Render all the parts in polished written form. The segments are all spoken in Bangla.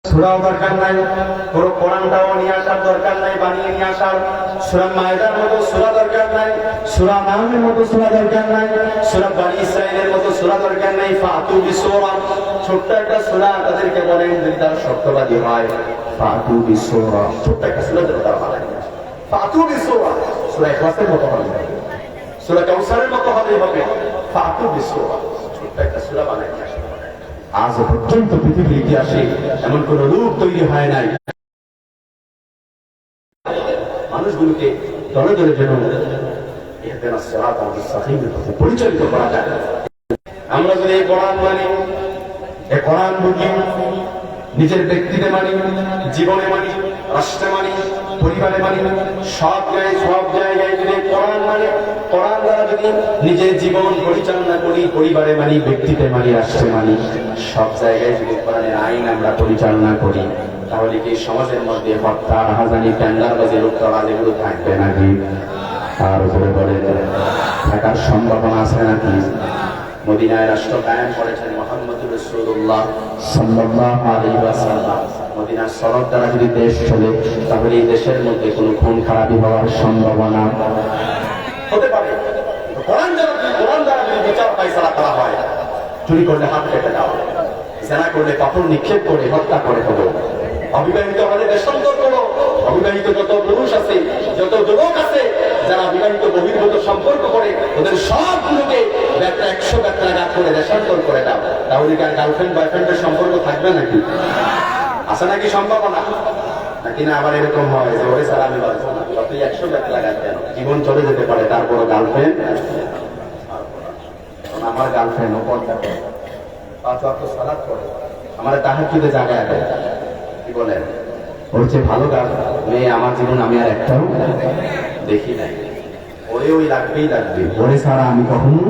সূরাও দরকার নাই, পুরো কোরআনটাও নিয়ে আসার দরকার নাই, বানিয়ে নিয়ে আসার। সূরা মায়েদার মতো সূরা দরকার নাই, সূরা নামের মতো সূরা দরকার নাই, সূরা বনী ইসরাঈলের মতো সূরা দরকার নাই। ফাতু বিসূরা, ছোট্ট একটা সূরা, তাদেরকে বলেন যদি তারা সত্যবাদী হয়, ফাতু বিসূরা, ছোট্ট একটা সূরা তারা বানায়। ফাতু বিসূরা, সূরা ইখলাসের মতো হবে, সূরা কাউসারের মতো হবে। ফাতু বিসূরা, ছোট্ট একটা সূরা বানায় নিয়ে আসে। আজ পর্যন্ত পৃথিবীর ইতিহাসে এমন কোন রূপ তৈরি হয় নাই মানুষগুলোকে দলে দলে যেন পরিচালিত করা যায়। আমরা যদি এই কোরআন মানি, এই কোরআন বুঝি, নিজের ব্যক্তিতে মানি, জীবনে মানি, রাষ্ট্রে মানি, পরিবারে মানি, সব জায়গায় যদি কোরআন মানে, কোরআন দ্বারা যদি নিজের জীবন পরিচালনা করি, পরিবারে মানি, ব্যক্তিতে মানি, রাষ্ট্রে মানি, সব জায়গায় যদি কোরআনের আইন আমরা পরিচালনা করি, তাহলে কি সমাজের মধ্যে হত্যা, রাহাজানি, টেন্ডারবাজি, লুটতরাজ এগুলো থাকবে নাকি? তার উপরে বলে থাকার সম্ভাবনা আছে নাকি? মদিনায় রাষ্ট্র কায়েম করেছেন মুহাম্মদুর রাসূলুল্লাহ সাল্লাল্লাহু আলাইহি ওয়াসাল্লাম। মদিনার সনদ দ্বারা যদি দেশ চলে, তাহলে এই দেশের মধ্যে কোনো খুন খারাপি হওয়ার সম্ভাবনা হতে পারে। কোরআন দ্বারা যদি বিচার ফায়সালা করা হয়, চুরি করলে হাত কেটে দাও, জেনা করলে পাথর নিক্ষেপ করে হত্যা করে দেবো, অবিবাহিত হলে দেশান্তর করো, অবিবাহিত যত পুরুষ আছে, যত যুবক আছে যারা বিবাহিত বহির্ভূত সম্পর্ক করে, ওদের সবগুলোকে 100 ব্যক্তাঘাত করে দেশান্তর করে দাও। তাহলে কি আর গার্লফ্রেন্ড বয়ফ্রেন্ডের সম্পর্ক থাকবে নাকি? আছে নাকি সম্ভাবনা? নাকি না আবার এরকম হয় যে ওরে স্যার আমি বাঁচবো না, তুই 100 ব্যক্তাঘাত কেন, জীবন চলে যেতে পারে, তারপরও গার্লফ্রেন্ড আমার গার্লফ্রেন্ড, ও পর্দা করে, 5 ওয়াক্ত সালাত করে, আমার তাহাজ্জুদে জাগায় দেয়। কি বলেন? ওর চেয়ে ভালো মেয়ে আমার জীবন আমি আর একটাও দেখি নাই। ওই লাগবেই লাগবে, ওরে ছাড়া আমি কখনো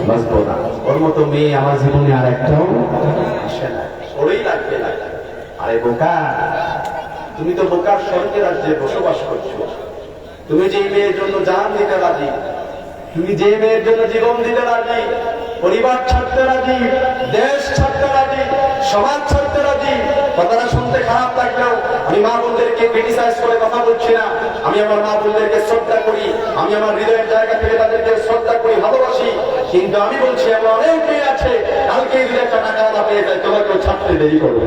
বাঁচবো না। ওর মতো মেয়ে আমার জীবনে আর একটাও আসে না, ওরেই লাগবে। আরে বোকা, তুমি তো বোকার স্বর্গের রাজ্যে বসবাস করছো। তুমি যে মেয়ের জন্য জান দিতে রাজি, তুমি যে মেয়ের জন্য জীবন দিতে রাজি, পরিবার ছাড়তে রাজি, দেশ ছাড়তে রাজি, সমাজ ছাড়তে রাজি, কথাটা শুনতে খারাপ লাগলেও আমি মা বোনদেরকে ক্রিটিসাইজ করে কথা বলছি না। আমি আমার মা বোনদেরকে শ্রদ্ধা করি, আমি আমার হৃদয়ের জায়গা থেকে তাদেরকে শ্রদ্ধা করি, ভালোবাসি। কিন্তু আমি বলছি আমার অনেক মেয়ে আছে, কালকে যদি একটা টাকা না পেয়ে যায়, তোমাকেও ছাড়তে দেরি করবে।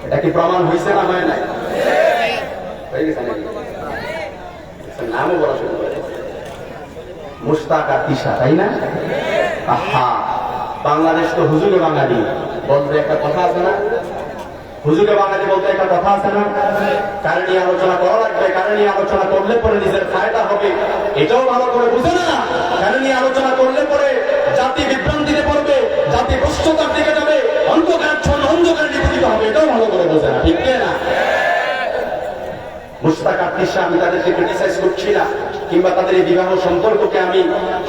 এটা কি প্রমাণ হয়েছে না হয় নাই? হয়ে গেছে নাকি? নামও বলা শুরু করে মুশতাক আর তিশা, তাই না? আহা, বাংলাদেশ তো হুজুগে বাঙালি বলতে একটা কথা আছে না? হুজুগে বাঙালি বলতে একটা কথা আছে না? কারণ নিয়ে আলোচনা করা লাগবে, কারণ নিয়ে আলোচনা করলে পরে নিজের ফায়দা হবে, এটাও ভালো করে বুঝে না। কারণ নিয়ে আলোচনা করলে পরে জাতি বিভ্রান্তিতে পড়বে, জাতি ভ্রষ্টতার দিকে যাবে, অন্ধকার নিপতিত হবে, এটাও ভালো করে বোঝে না। ঠিক না? মুশতাক আর তিশা, আমি তাদেরকে ক্রিটিসাইজ করছি না, কিংবা তাদের এই বিবাহ সম্পর্ককে আমি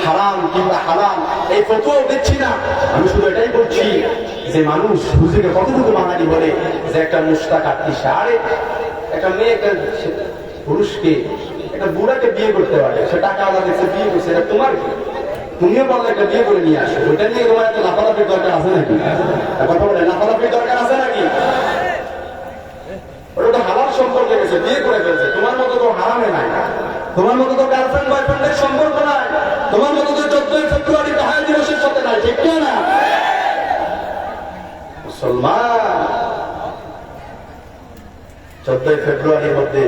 হারাম কিংবা হালাল এই ফতোয়াও দিচ্ছি না। আমি শুধু এটাই বলছি যে মানুষ হুজুরকে কতটুকু বাঙালি বলে যে একটা মুশতাক আর তিশা, আরে একটা মেয়ে একটা পুরুষকে, একটা বুড়াকে বিয়ে করতে পারে, সে টাকা আলাদা দেখছে বিয়ে করছে, এটা তোমার কি? তুমিও বললে একটা বিয়ে করে নিয়ে আসো, ওইটা নিয়ে তোমার একটা লাফালাফির দরকার আছে নাকি? কথা বলে লাফালাফির দরকার আছে নাকি? ওটা তো হালাল সম্পর্কে গেছে, বিয়ে করে ফেলছে, তোমার মতো তো হারামে নাই, তোমার মতো তো গার্লফ্রেন্ড বয়ফ্রেন্ডের সম্পর্ক নাই, তোমার মতো তো 14 ফেব্রুয়ারি বাহাই দিবসের সাথে নাই। ঠিক না? মুসলমান 14 ফেব্রুয়ারির মধ্যে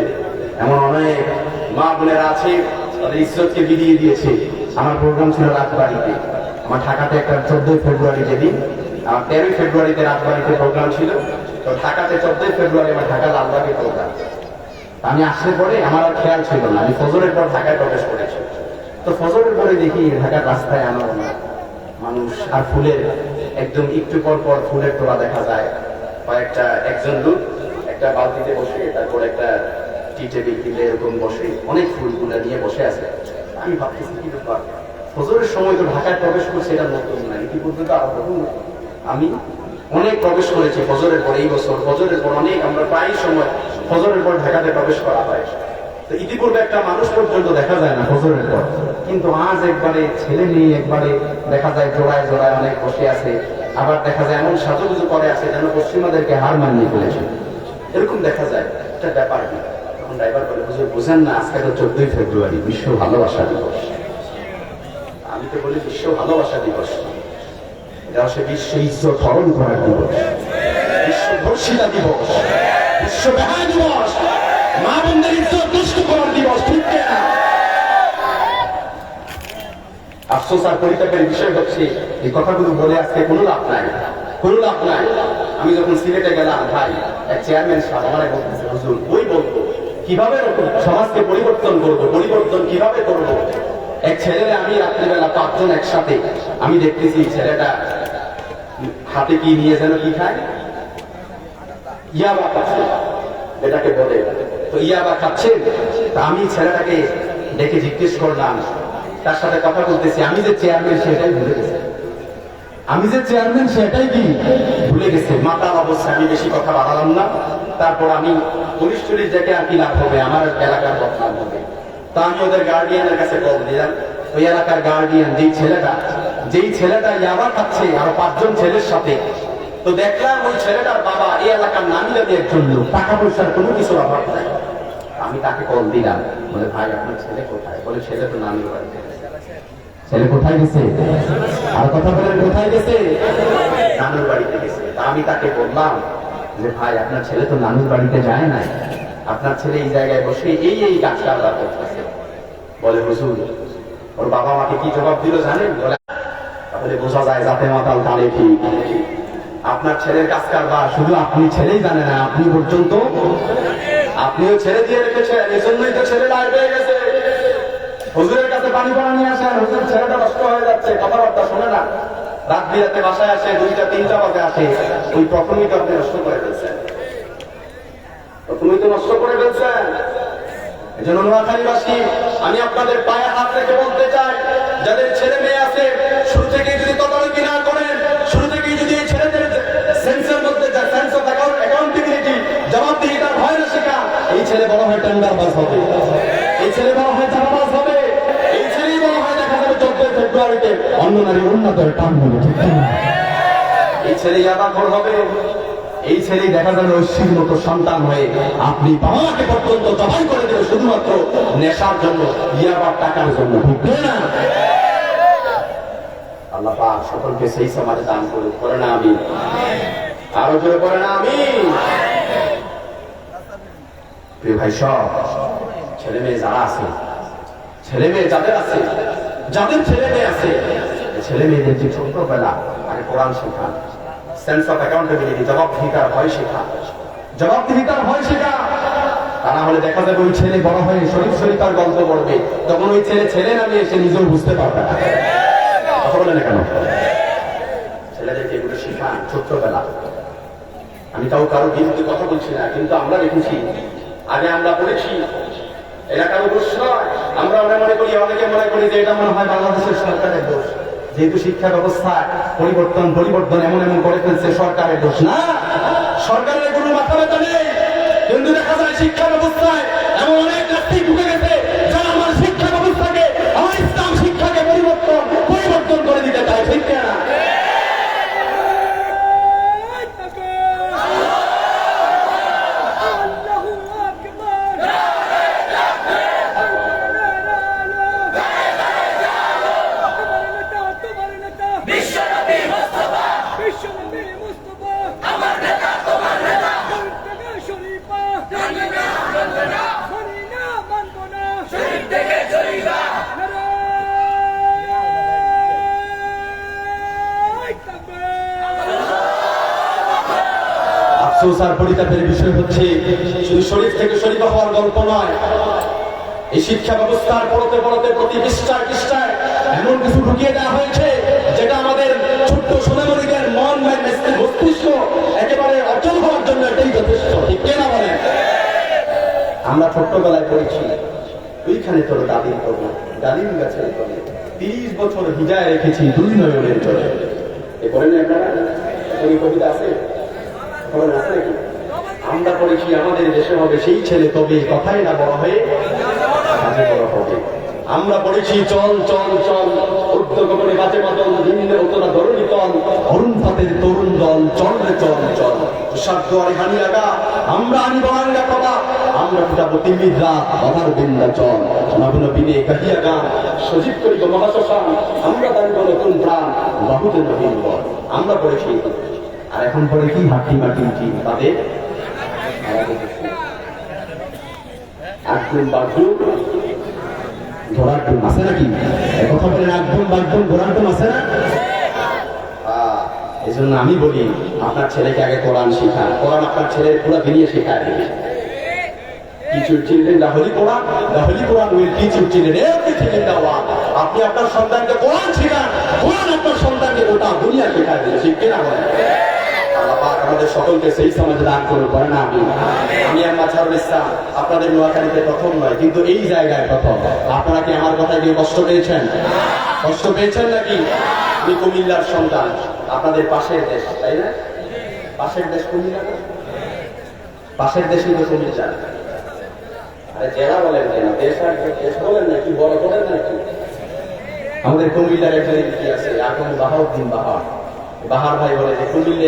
এমন অনেক মা বোনেরা আছে তাদের ইজ্জতকে বিলিয়ে দিয়েছে। আমার প্রোগ্রাম ছিল রাজবাড়িতে, আমার ঢাকাতে একটা 14 ফেব্রুয়ারি যেদিন, আমার 13 ফেব্রুয়ারিতে রাজবাড়িতে প্রোগ্রাম ছিল, তো ঢাকাতে 14 ফেব্রুয়ারি আমার ঢাকা লালবাগে প্রোগ্রাম। আমি আসলে পরে আমার আর খেয়াল ছিল না, আমি ফজরের পর ঢাকায় প্রবেশ করেছি। তো ফজরের পরে দেখি ঢাকার রাস্তায় আমার মানুষ আর ফুলের একদম একটু পর পর ফুলের তোলা দেখা যায়। কয়েকটা একজন লোক একটা বালতিতে বসে, তারপর একটা টি টেবিল দিলে এরকম বসে অনেক ফুলগুলো নিয়ে বসে আছে। আমি ভাবতেছি কি ব্যাপার, ফজরের সময় তো ঢাকায় প্রবেশ করছে, এটা নতুন না, ইতিপূর্বে আরো নতুন। আমি অনেক প্রবেশ করেছি ফজরের পর, এই বছর ফজরের পর অনেক, আমরা প্রায় সময় ফজরের পর ঢাকাতে প্রবেশ করা হয়। তো ইতিপূর্বে একটা মানুষ পর্যন্ত দেখা যায় না ফজরের পর, কিন্তু আজ একবারে ছেলে মেয়ে একবারে দেখা যায় জোড়ায় জোড়ায় অনেক বসে আছে। আবার দেখা যায় এমন সাজুগুজু করে আছে যেন পশ্চিমাদেরকে হার মানিয়ে ফেলেছে, এরকম দেখা যায়। একটা ব্যাপার কি, তখন ড্রাইভার বলে, হুজুর বুঝেন না, আজকে তো 14ই ফেব্রুয়ারি, বিশ্ব ভালোবাসা দিবস। আমি তো বলি বিশ্ব ভালোবাসা দিবস, এটা হচ্ছে বিশ্ব ইজ্জত হরণ করার দিবস, বিশ্ব ধর্ষিতা দিবস, বিশ্ব বেহায়া দিবস, মা বোনদের ইজ্জত নষ্ট করার দিবস, ঠিক না? আফসোস আর পরিতাপের বিষয় হচ্ছে এই কথাগুলো বলে আজকে কোনো লাভ নাই, কোনো লাভ নাই। আমি যখন সিলেটে গেলাম, ভাই এক চেয়ারম্যান সাহেব আমার বলতেছে, হুজুর বই বলবো কিভাবে সমাজকে পরিবর্তন করবো, পরিবর্তন কিভাবে করবো। এক ছেলে, আমি রাত্রিবেলা 5 জন একসাথে, আমি দেখতেছি ছেলেটা হাতে কি নিয়ে যেন কি খায়, ইয়াবা খাচ্ছে, এটাকে বলে। তো ইয়াবা খাচ্ছে, তা আমি ছেলেটাকে ডেকে জিজ্ঞেস করলাম, তার সাথে কথা বলতেছি, আমি যে চেয়ারম্যান সেটাই ভুলে গেছে, আমি যে চেয়ারম্যান সেটাই কি ভুলে গেছে। মাতাল অবস্থায় আমি বেশি কথা বাড়ালাম না। তারপর আমি 19-40 ডেকে আর কি লাভ হবে, আমার এলাকার বদনাম হবে। তা আমি ওদের গার্ডিয়ানের কাছে কল দিলাম। ওই এলাকার গার্ডিয়ান, যেই ছেলেটা ইয়াবা খাচ্ছে আরো 5 জন ছেলের সাথে, তো দেখলাম ওই ছেলেটার বাবা এই এলাকার নামি দামি একজন লোক, টাকা পয়সার কোনো কিছুর অভাব নাই। আমি তাকে কল দিলাম, বলে ভাই আপনার ছেলে কোথায়? বলে ছেলে তো নানির বাড়িতে। ছেলে কোথায় গেছে? আর কথা বলেন, কোথায় গেছে? নানুর বাড়িতে গেছে। তা আমি তাকে বললাম যে ভাই আপনার ছেলে তো নানুর বাড়িতে যায় না, আপনার ছেলে এই জায়গায় বসে এই কাজ কারবার করতেছে। বলে হুজুর ওর বাবা মাকে কি জবাব দিল জানেন? বলে তাহলে বোঝা যায় যাতে মাতাল কানে ঠিক। আপনার ছেলের কাজ কারবার শুধু আপনি ছেলেই জানে না, আপনি পর্যন্ত আপনিও ছেড়ে দিয়ে রেখেছেন, এজন্যই তো ছেলে লাইট হয়ে গেছে। হুজুরের কাছে পানি পড়া নিয়ে আসেন, হুজুর ছেলেটা নষ্ট হয়ে যাচ্ছে, কথাবার্তা শোনে না, রাত বিরাতে বাসায় আসে, 2টা-3টা বাজে আসে। ওই প্রথমেই তো আপনি নষ্ট করে ফেলছেন, প্রথমেই তো নষ্ট করে ফেলছেন। এই জন্য নোয়াখালীবাসী, আমি আপনাদের পায়ে হাত রেখে বলতে চাই, যাদের ছেলে মেয়ে আছে শুরু থেকেই যদি তদারকি না করেন, শুরু থেকেই যদি এই ছেলেদের সেন্সের মধ্যে সেন্স অফ অ্যাকাউন্টেবিলিটি, জবাবদিহিতার ভয় না শেখান, এই ছেলে বড় হয় টেন্ডারবাজ হবে, এই ছেলে বড় হয় চাঁদাবাজ হবে, এই ছেলেই বড় হয় দেখা যাবে 14 ফেব্রুয়ারিতে অন্য নারী উন্নত টান হবে, ঠিক না? এই ছেলে ইয়াবাখোর হবে, এই ছেলেই দেখা যাবে ঐশ্বরির মতো সন্তান হয়ে আপনি বাবাকে পর্যন্ত জবাই করে দেবে শুধুমাত্র নেশার জন্য, ইয়াবার টাকার জন্য, ঠিক না? আল্লাহ পাক সকলকে সেই সমাজে দান করুক, করে না আমি, আরো জোরে করে না আমি। প্রিয় ভাই, সব ছেলে মেয়ে যারা আছে, ছেলে মেয়ে যাদের আছে, যাদের ছেলে মেয়ে আছে, ছেলে মেয়েদের যে ছোটবেলা আগে কোরআন শেখান, সেন্স অফ অ্যাকাউন্টেবিলিটি, জবাবদিহিতার ভয় শেখা, জবাবদিহিতার ভয় শেখা। তা না হলে দেখা যাবে ওই ছেলে বড় হয়ে শরীফ শরীফার গল্প পড়বে, তখন ওই ছেলে নামে এসে নিজেও বুঝতে পারবে না। কথা বলে না কেন? ছেলেদেরকে এগুলো শেখান ছোট্টবেলা। আমি তাও কারো বিরুদ্ধে কথা বলছি না, কিন্তু আমরা দেখেছি, আগে আমরা পড়েছি, এলাকার দোষ নয়। আমরা মনে করি, অনেকে মনে করি যে এটা মনে হয় বাংলাদেশের সরকারের দোষ, যেহেতু শিক্ষা ব্যবস্থা পরিবর্তন এমন করে ফেলছে, সরকারের দোষ না। সরকারের কোনো মাথা ব্যথা নেই, কিন্তু দেখা যায় শিক্ষা ব্যবস্থায় এমন অনেক নাস্তিক ঢুকে গেছে যারা আমার শিক্ষা ব্যবস্থাকে, আমার ইসলাম শিক্ষাকে পরিবর্তন করে দিতে চায়, ঠিক না? আফসোস আর পরিতাপের বিষয় হচ্ছে, শুধু শরীফ থেকে শরীফা হওয়ার গল্প নয়, এই শিক্ষা ব্যবস্থার পড়তে প্রতি পৃষ্ঠায় এমন কিছু ঢুকিয়ে দেওয়া হয়েছে যেটা আমাদের ছোট্ট সোনামণিদের মন মস্তিষ্ক একেবারে অচল হওয়ার জন্য এটাই যথেষ্ট, ঠিক না বলেন? আমরা ছোট্টবেলায় পড়েছি, ওইখানে তোর দাদির করবো, ডালিম গাছের তলে 30 বছর ভিজায় রেখেছি 2 নয়নের জলে। এ পড়েন আপনারা? এই কবিতা আছে? আমরা পড়েছি আমাদের দেশে হবে সেই ছেলে, তবে কথাই না বড় হয়ে কাজে বড় হবে। আমরা পড়েছি চল চল চল উদ্যোগমনে বাজে বাদল ভিন্ন উতরা ধরণী তল অরুণ পাতের তরুণ দল চল রে চল চল তুষার দুয়ারে হানি লাগা আমরা আনি বাংলা কথা আমরা ফুটাবো তিমির রাত বাবার বিন্দা চল নবন বিনে কাহিয়া গান সজীব করিব মহাশ্মশান আমরা দাঁড়িব নতুন প্রাণ বাহুতে নবীন বল আমরা পড়েছি আর এখন পড়ে কি হাট্টি মাটি ঠিক তাদের একদম বাথরুম ঘোড়ার টুম আছে নাকি কথা বলেন একদম বাথরুম ঘোড়ার টুম আছে না এই জন্য আমি বলি আপনার ছেলেকে আগে কোরআন শেখান কোরআন আপনার ছেলের পুরো দুনিয়া শেখায় দেবে Teach your children the Holy Quran. The Holy Quran will teach your children everything in the world. আপনি আপনার সন্তানকে কোরআন শেখান কোরআন আপনার সন্তানকে গোটা দুনিয়া শেখায় দেবে শিখবে না বলে আল্লাহ পাক আমাদের সকলকে সেই সমাজে দান করুন করেন আমি মাঝহারুল ইসলাম আপনাদের নোয়াখালীতে প্রথম নয় কিন্তু এই জায়গায় প্রথম আপনারা কি আমার কথায় গিয়ে কষ্ট পেয়েছেন নাকি আমি কুমিল্লার সন্তান আপনাদের পাশের দেশ তাই না পাশের দেশ কুমিল্লা পাশের দেশই তো কুমিল্লা জেলা বলেন কেন দেশ বলেন না কি বড় করেন নাকি আমাদের কুমিল্লার একজন কি আছে এখন বাহাউদ্দিন বাহার ভাই বলে যে কুমিল্লা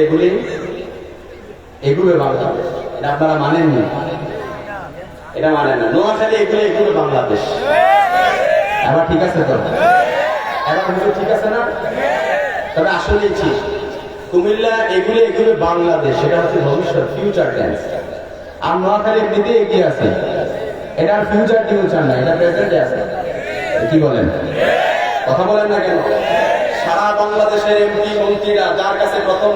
এগুলো বাংলাদেশ এটা আপনারা মানেননি এটা মানেন না নোয়াখালী এগুলো বাংলাদেশ এবার ঠিক আছে তো এবার ঠিক আছে না তবে আসলে ঠিক কুমিল্লা এগুলো বাংলাদেশ সেটা হচ্ছে ভবিষ্যৎ ফিউচার টেন্স আর নোয়াখালী এমনিতে এগিয়ে আছে এটা ফিউচার টিউচার না এটা প্রেজেন্টে আছে কি বলেন কথা বলেন না কেন সারা বাংলাদেশের এমপি মন্ত্রীরা যার কাছে প্রথম